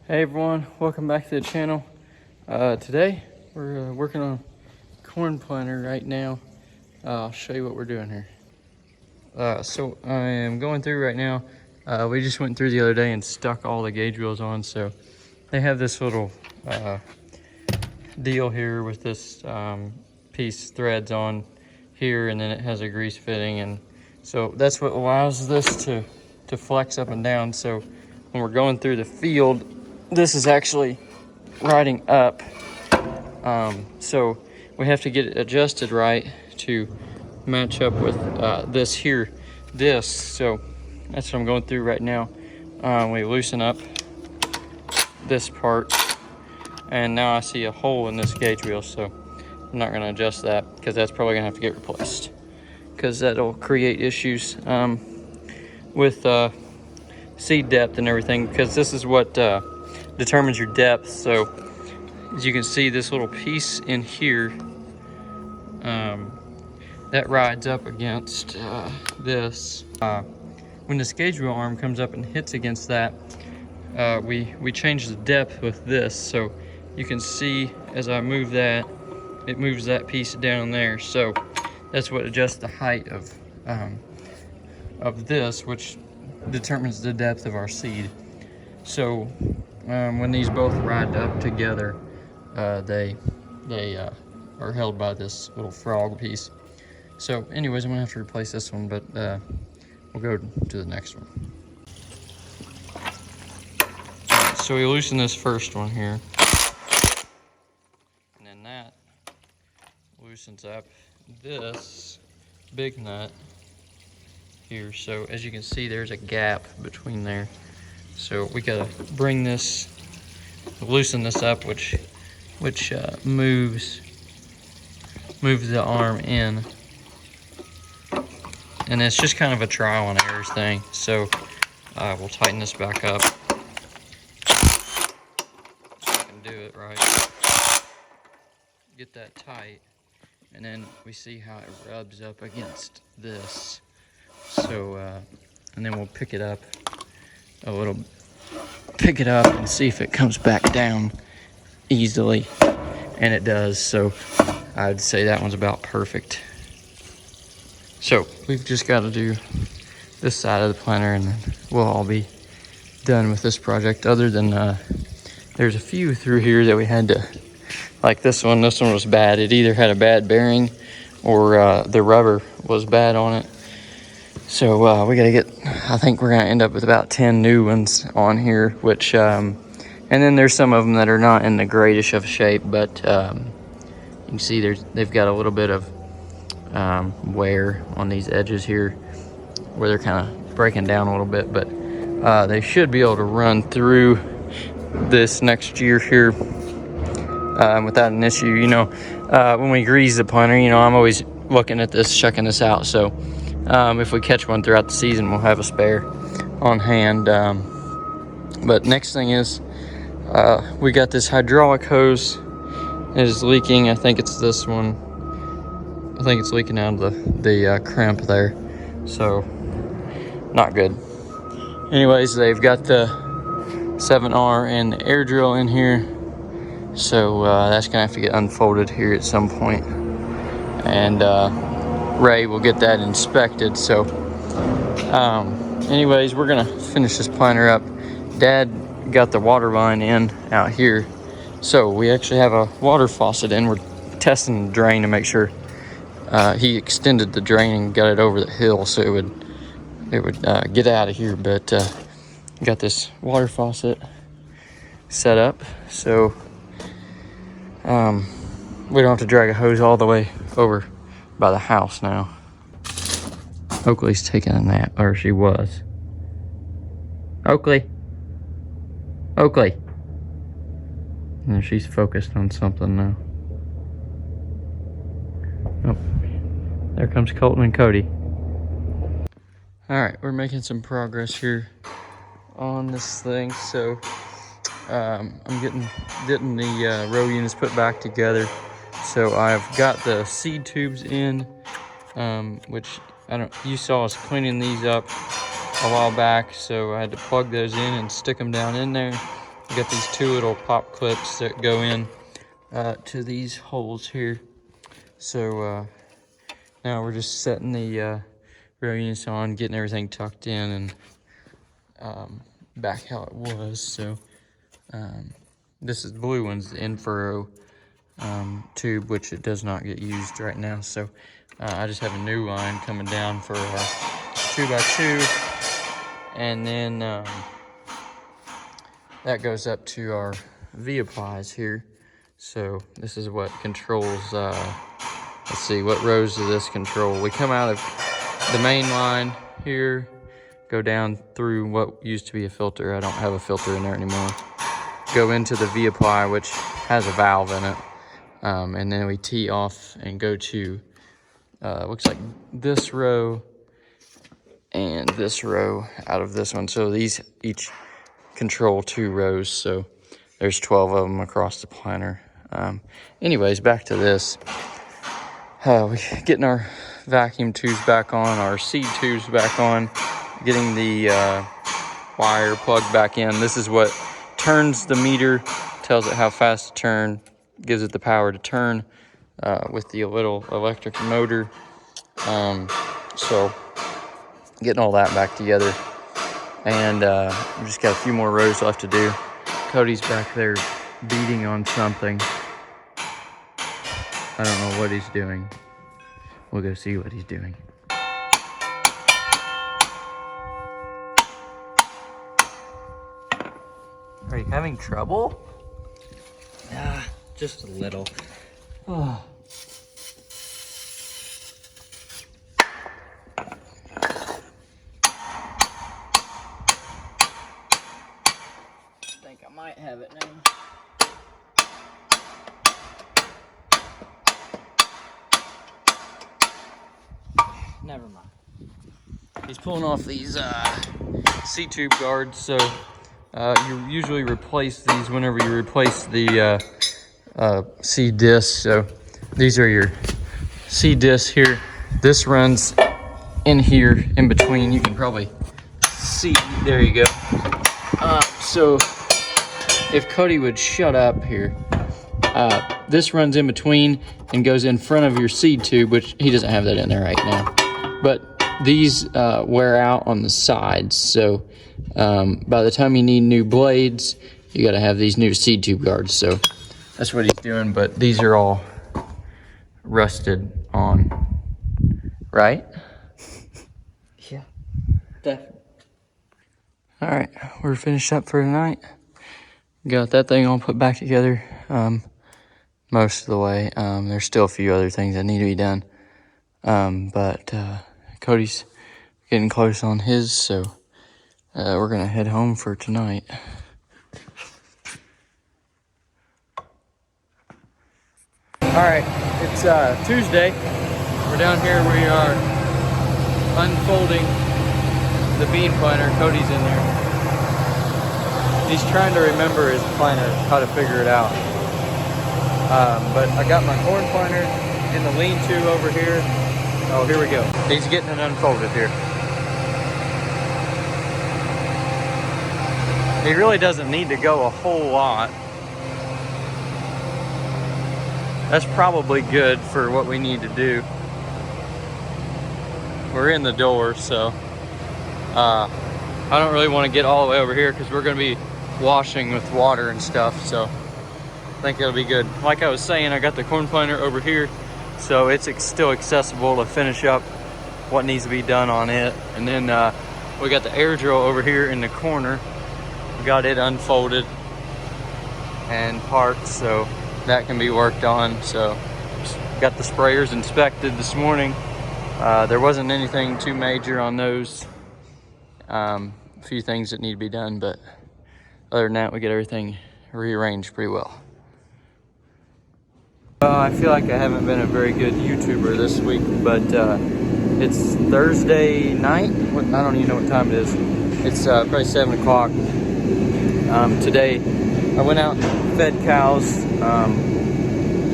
Hey everyone, welcome back to the channel. Today we're working on a corn planter right now. I'll show you what we're doing here. So I am going through right now. We just went through the other day and stuck all the gauge wheels on. So they have this little deal here with this piece threads on here, and then it has a grease fitting, and so that's what allows this to flex up and down. So when we're going through the field, this is actually riding up, so we have to get it adjusted right to match up with this. So that's what I'm going through right now. We loosen up this part, and now I see a hole in this gauge wheel, so I'm not going to adjust that because that's probably going to have to get replaced, because that'll create issues with seed depth and everything, because this is what determines your depth. So as you can see, this little piece in here that rides up against this. When this gauge wheel arm comes up and hits against that, we change the depth with this. So you can see as I move that, it moves that piece down there. So that's what adjusts the height of this, which determines the depth of our seed. So when these both ride up together, they are held by this little frog piece. So anyways, I'm gonna have to replace this one, but we'll go to the next one. Right, so we loosen this first one here, and then that loosens up this big nut here. So as you can see, there's a gap between there. So we gotta bring this, loosen this up, which moves the arm in. And it's just kind of a trial and error thing. So we'll tighten this back up so I can do it right. Get that tight, and then we see how it rubs up against this. So and then we'll pick it up a little, pick it up and see if it comes back down easily, and it does. So I'd say that one's about perfect. So we've just got to do this side of the planter, and then we'll all be done with this project. Other than there's a few through here that we had to, like this one was bad. It either had a bad bearing or the rubber was bad on it. So we got to get, I think we're going to end up with about 10 new ones on here, which and then there's some of them that are not in the greatest of shape, but you can see they've got a little bit of wear on these edges here where they're kind of breaking down a little bit, but they should be able to run through this next year here without an issue. You know, when we grease the planter, you know, I'm always looking at this, checking this out. So if we catch one throughout the season, we'll have a spare on hand. But next thing is we got this hydraulic hose. It is leaking. I think it's this one. I think it's leaking out of the crimp there, so not good. Anyways, they've got the 7R and the air drill in here, so that's gonna have to get unfolded here at some point, and Ray will get that inspected. So anyways, we're gonna finish this planter up. Dad got the water line in out here, so we actually have a water faucet in. We're testing the drain to make sure. He extended the drain and got it over the hill so it would get out of here, but got this water faucet set up so we don't have to drag a hose all the way over by the house now. Oakley's taking a nap, or she was. Oakley. And she's focused on something now. Oh, there comes Colton and Cody. All right, we're making some progress here on this thing. So I'm getting the row units put back together. So I've got the seed tubes in, which you saw us cleaning these up a while back. So I had to plug those in and stick them down in there. We got these two little pop clips that go in to these holes here. So now we're just setting the row units on, getting everything tucked in and back how it was. So this is the blue one's the infrarow tube, which it does not get used right now. So I just have a new line coming down for 2x2, and then that goes up to our V-applies here. So this is what controls, let's see, what rows does this control? We come out of the main line here, go down through what used to be a filter. I don't have a filter in there anymore. Go into the V-apply, which has a valve in it. And then we tee off and go to, looks like this row and this row out of this one. So these each control 2 rows. So there's 12 of them across the planter. Anyways, back to this. We getting our vacuum tubes back on, our seed tubes back on, getting the wire plugged back in. This is what turns the meter, tells it how fast to turn, gives it the power to turn with the little electric motor. So getting all that back together, and we just got a few more rows left to do. Cody's back there beating on something. I don't know what he's doing. We'll go see what he's doing. Are you having trouble? Just a little. Oh. I think I might have it now. Never mind. He's pulling off these C-tube guards, so you usually replace these whenever you replace the C disc. So these are your C discs here. This runs in here in between. You can probably see, there you go. So if Cody would shut up here, this runs in between and goes in front of your seed tube, which he doesn't have that in there right now. But these wear out on the sides, so by the time you need new blades, you got to have these new seed tube guards. So that's what he's doing, but these are all rusted on, right? Yeah, definitely. All right, we're finished up for tonight. Got that thing all put back together most of the way. There's still a few other things that need to be done, but Cody's getting close on his, so we're gonna head home for tonight. All right, it's Tuesday. We're down here. We are unfolding the bean planter. Cody's in there. He's trying to remember his planter, how to figure it out. But I got my corn planter in the lean-to over here. Oh, here we go. He's getting it unfolded here. He really doesn't need to go a whole lot. That's probably good for what we need to do. We're in the door, so I don't really want to get all the way over here because we're going to be washing with water and stuff, so I think it'll be good. Like I was saying, I got the corn planter over here, so it's still accessible to finish up what needs to be done on it. And then we got the air drill over here in the corner. We got it unfolded and parked, so that can be worked on. So got the sprayers inspected this morning. There wasn't anything too major on those. A few things that need to be done, but other than that, we get everything rearranged pretty well. I feel like I haven't been a very good YouTuber this week, but it's Thursday night. I don't even know what time it is. It's probably 7 o'clock. Today, I went out and fed cows,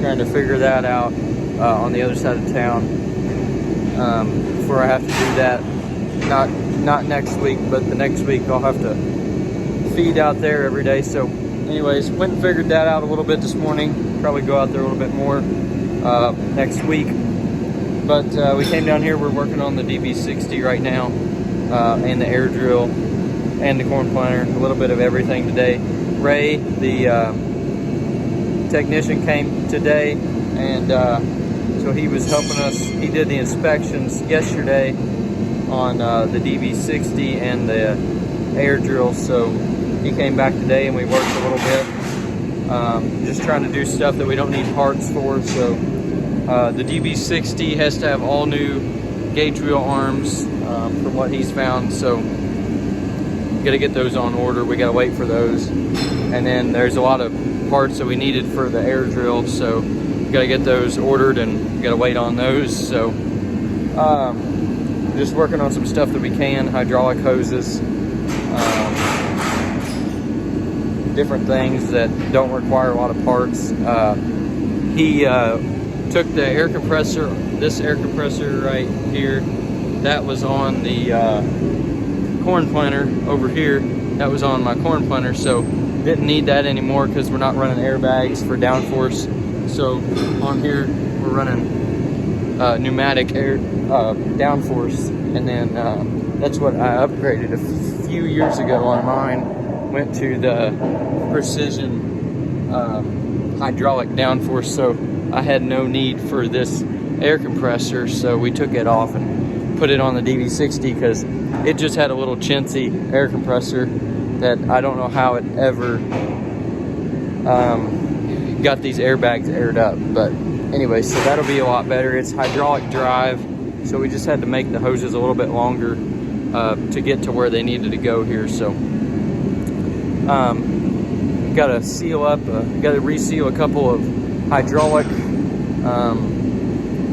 trying to figure that out on the other side of town. Before I have to do that, not next week, but the next week I'll have to feed out there every day. So anyways, went and figured that out a little bit this morning. Probably go out there a little bit more next week. But we came down here, we're working on the DB60 right now, and the air drill and the corn planter, a little bit of everything today. Ray, the technician, came today, and so he was helping us. He did the inspections yesterday on the DB60 and the air drill, so he came back today and we worked a little bit, just trying to do stuff that we don't need parts for. So the DB60 has to have all new gauge wheel arms from what he's found, so got to get those on order. We got to wait for those, and then there's a lot of parts that we needed for the air drill, so we got to get those ordered and got to wait on those. So just working on some stuff that we can, hydraulic hoses, different things that don't require a lot of parts. He took the air compressor, this air compressor right here, that was on the corn planter over here, that was on my corn planter, so didn't need that anymore because we're not running airbags for downforce. So on here we're running pneumatic air downforce, and then that's what I upgraded a few years ago on mine. Went to the precision hydraulic downforce, so I had no need for this air compressor, so we took it off and put it on the DB60 because it just had a little chintzy air compressor that I don't know how it ever got these airbags aired up. But anyway, so that'll be a lot better. It's hydraulic drive, so we just had to make the hoses a little bit longer to get to where they needed to go here. So got to seal up, got to reseal a couple of hydraulic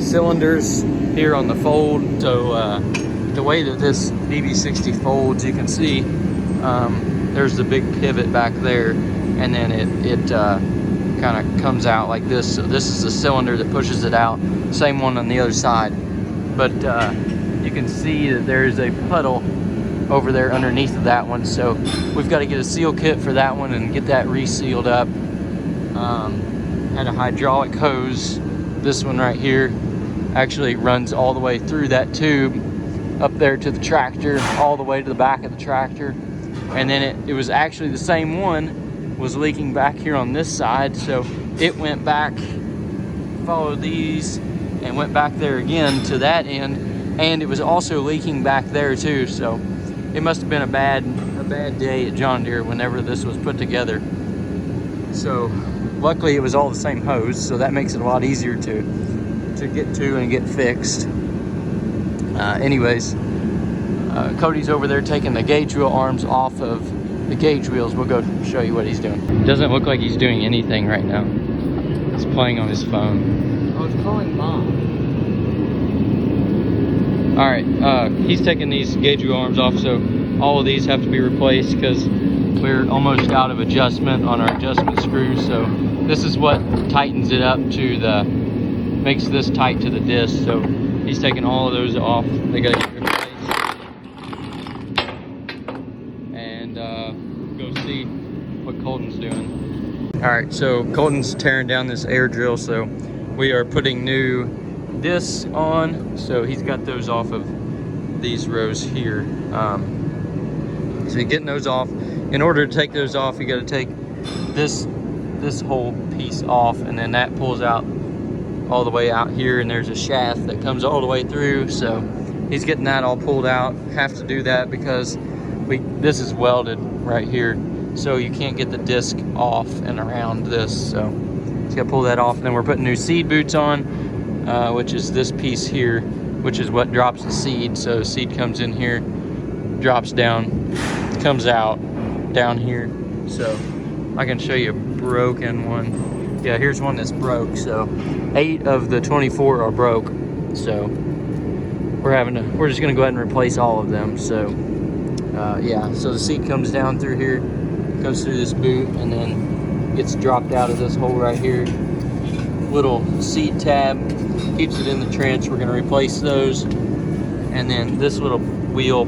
cylinders here on the fold. So the way that this DB60 folds, you can see there's the big pivot back there, and then it kind of comes out like this. So this is the cylinder that pushes it out, same one on the other side. But you can see that there's a puddle over there underneath of that one, so we've got to get a seal kit for that one and get that resealed up. Had a hydraulic hose, this one right here actually runs all the way through that tube up there to the tractor, all the way to the back of the tractor, and then it was actually the same one was leaking back here on this side, so it went back, followed these, and went back there again to that end, and it was also leaking back there too. So it must have been a bad day at John Deere whenever this was put together. So luckily it was all the same hose, so that makes it a lot easier to get to and get fixed. Anyways, Cody's over there taking the gauge wheel arms off of the gauge wheels. We'll go show you what he's doing. Doesn't look like he's doing anything right now. He's playing on his phone. I was calling Mom. All right, he's taking these gauge wheel arms off, so all of these have to be replaced because we're almost out of adjustment on our adjustment screws. So this is what tightens it up to makes this tight to the disc. So he's taking all of those off. They got to get replaced. And go see what Colton's doing. All right, so Colton's tearing down this air drill, so we are putting new discs on. So he's got those off of these rows here. So you're getting those off. In order to take those off, you got to take this whole piece off, and then that pulls out all the way out here, and there's a shaft that comes all the way through. So he's getting that all pulled out. Have to do that because this is welded right here, so you can't get the disc off and around this. So he's got to pull that off. And then we're putting new seed boots on, which is this piece here, which is what drops the seed. So seed comes in here, drops down, comes out down here. So I can show you a broken one. Yeah, here's one that's broke. So 8 of the 24 are broke. So we're just gonna go ahead and replace all of them. So yeah, so the seed comes down through here, goes through this boot, and then gets dropped out of this hole right here. Little seed tab keeps it in the trench. We're gonna replace those, and then this little wheel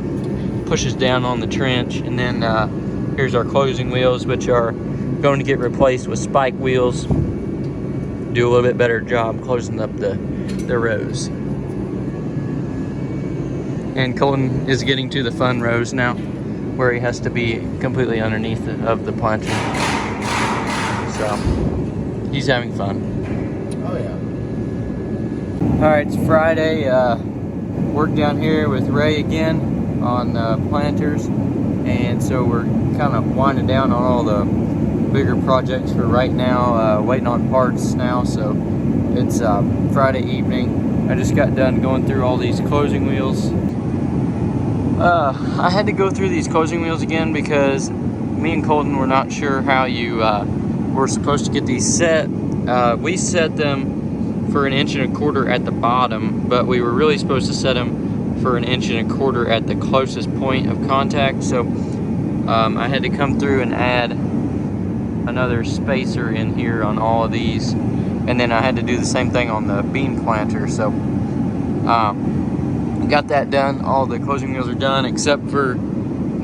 pushes down on the trench, and then Here's our closing wheels, which are going to get replaced with spike wheels. Do a little bit better job closing up the rows. And Colton is getting to the fun rows now, where he has to be completely underneath of the planter. So he's having fun. Oh yeah. All right, it's Friday. Work down here with Ray again on planters, and so we're kind of winding down on all the bigger projects for right now, waiting on parts now. So it's Friday evening. I just got done going through all these closing wheels. I had to go through these closing wheels again because me and Colton were not sure how you were supposed to get these set. We set them for 1 1/4 inch at the bottom, but we were really supposed to set them for 1 1/4 inch at the closest point of contact. So I had to come through and add another spacer in here on all of these, and then I had to do the same thing on the bean planter. So got that done. All the closing wheels are done except for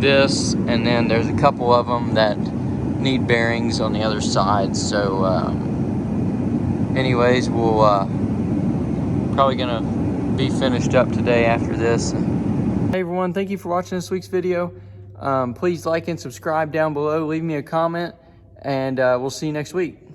this, and then there's a couple of them that need bearings on the other side. So anyways, we'll probably gonna be finished up today after this. Hey everyone, thank you for watching this week's video. Please like and subscribe down below, leave me a comment, and we'll see you next week.